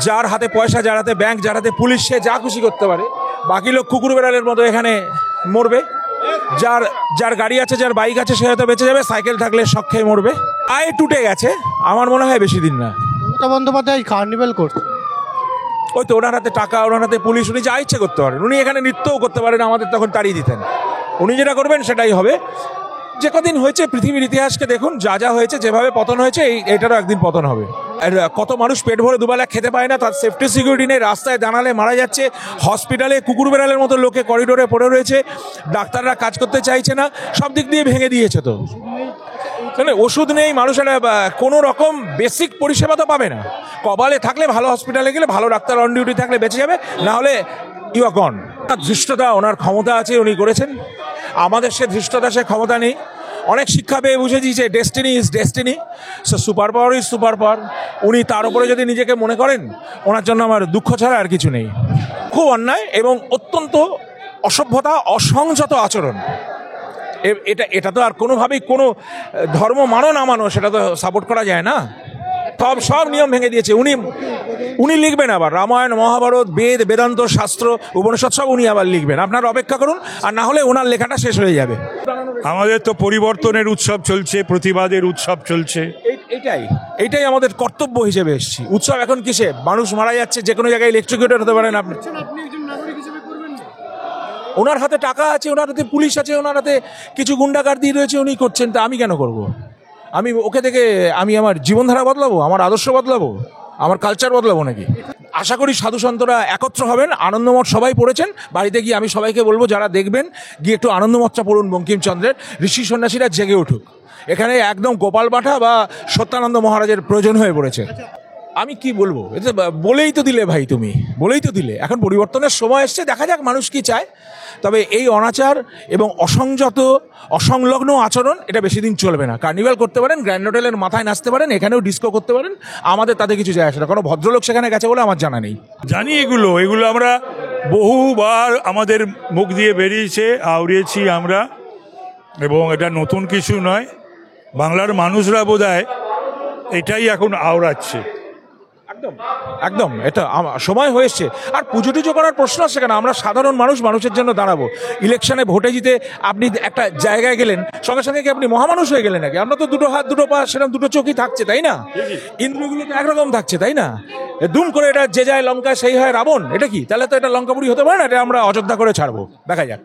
যার হাতে পয়সা, যার হাতে ব্যাংক, যার হাতে পুলিশ, সে যা খুশি করতে পারে। বাকি লোক কুকুর বেড়ালের মতো এখানে মরবে। যার যার গাড়ি আছে, যার বাইক আছে, সে হয়তো বেঁচে যাবে, সাইকেল থাকলে শখ খেয়ে মরবে। আয় টুটে গেছে, আমার মনে হয় বেশি দিন না। মমতা বন্দ্যোপাধ্যায় কার্নিভ্যাল করছে, ওই তো ওনার হাতে টাকা, ওনার হাতে পুলিশ, উনি যা ইচ্ছে করতে পারেন। উনি এখানে নৃত্যও করতে পারেন, আমাদের তখন তাড়িয়ে দিতেন। উনি যেটা করবেন সেটাই হবে। যে কদিন হয়েছে পৃথিবীর ইতিহাসকে দেখুন, যা যা হয়েছে, যেভাবে পতন হয়েছে, এটারও একদিন পতন হবে। আর কত মানুষ পেট ভরে দুবেলা খেতে পায় না, তার সেফটি সিকিউরিটি নেই, রাস্তায় দাঁড়ালে মারা যাচ্ছে, হসপিটালে কুকুর বেড়ালের মতো লোকে করিডোরে পড়ে রয়েছে, ডাক্তাররা কাজ করতে চাইছে না, সব দিক দিয়ে ভেঙে দিয়েছে। তো মানে ওষুধ নেই, মানুষেরা কোনো রকম বেসিক পরিষেবা তো পাবে না। কপালে থাকলে ভালো হসপিটালে গেলে, ভালো ডাক্তার অন ডিউটি থাকলে বেঁচে যাবে, না হলে ইউ আর গন। ধৃষ্টতা, ওনার ক্ষমতা আছে, উনি করেছেন। আমাদের সে ধৃষ্টতা, সে ক্ষমতা নেই। অনেক শিক্ষা পেয়ে বুঝেছি যে destiny is destiny, so super power is super power. উনি তার উপরে যদি নিজেকে মনে করেন, ওনার জন্য আমার দুঃখ ছাড়া আর কিছু নেই। খুব অন্যায় এবং অত্যন্ত অসভ্যতা, অসংযত আচরণ। এটা তো আর কোনোভাবেই কোনো ধর্ম মানো না মানো, সেটা তো সাপোর্ট করা যায় না। সব নিয়ম ভেঙে দিয়েছে। উনি লিখবেন আবার রামায়ণ, মহাভারত, বেদ, বেদান্ত, শাস্ত্র, উপনিষদ সব উনি আবার লিখবেন। আপনারা অপেক্ষা করুন, আর না হলে ওনার লেখাটা শেষ হয়ে যাবে। আমাদের তো পরিবর্তনের উৎসব চলছে, প্রতিবাদের উৎসব চলছে। এইটাই আমাদের কর্তব্য হিসেবে এসেছি। উৎসব এখন কিসে? মানুষ মারা যাচ্ছে, যে কোনো জায়গায় ইলেকট্রিকিউটেড হতে পারেন আপনি। ওনার হাতে টাকা আছে, ওনার হাতে পুলিশ আছে, ওনার হাতে কিছু গুন্ডাগার্দি রয়েছে, উনি করছেন, তা আমি কেন করব? আমি ওকে থেকে আমি আমার জীবনধারা বদলাবো, আমার আদর্শ বদলাবো, আমার কালচার বদলাবো নাকি? আশা করি সাধু সন্তরা একত্র হবেন। আনন্দমঠ সবাই পড়েছেন, বাড়িতে গিয়ে আমি সবাইকে বলবো, যারা দেখবেন গিয়ে একটু আনন্দমঠটা পড়ুন বঙ্কিমচন্দ্রের। ঋষি সন্ন্যাসীরা জেগে উঠুক। এখানে একদম গোপাল বাঠা বা সত্যানন্দ মহারাজের প্রয়োজন হয়ে পড়েছে। আমি কি বলবো? এটা বলেই তো দিলে ভাই, তুমি বলেই তো দিলে। এখন পরিবর্তনের সময় এসছে, দেখা যাক মানুষ কি চায়। তবে এই অনাচার এবং অসংযত, অসংলগ্ন আচরণ, এটা বেশি দিন চলবে না। কার্নিভাল করতে পারেন, গ্র্যান্ড হোটেলের মাথায় নাচতে পারেন, এখানেও ডিস্কো করতে পারেন, আমাদের তাতে কিছু যায় আসে না। কোনো ভদ্রলোক সেখানে গেছে বলে আমার জানা নেই। জানি এগুলো আমরা বহুবার আমাদের মুখ দিয়ে বেরিয়েছে, আওড়িয়েছি আমরা, এবং এটা নতুন কিছু নয়। বাংলার মানুষরা বোধহয় এটাই এখন আওড়াচ্ছে। একদম এটা সময় হয়েছে। আর পুজো টুজো করার প্রশ্ন আসছে কেন? আমরা সাধারণ মানুষ, মানুষের জন্য দাঁড়াবো। ইলেকশনে ভোটে জিতে আপনি একটা জায়গায় গেলেন, সঙ্গে সঙ্গে কি আপনি মহামানুষ হয়ে গেলেন নাকি? আমরা তো দুটো হাত, দুটো পা, সেরকম দুটো চোখই থাকছে, তাই না? ইন্দ্রগুলো তো একরকম থাকছে, তাই না? দুম করে এটা যে যায় লঙ্কা সেই হয় রাবণ, এটা কি? তাহলে তো এটা লঙ্কাপুরি হতে পারে না। এটা আমরা অযোধ্যা করে ছাড়বো, দেখা যাক।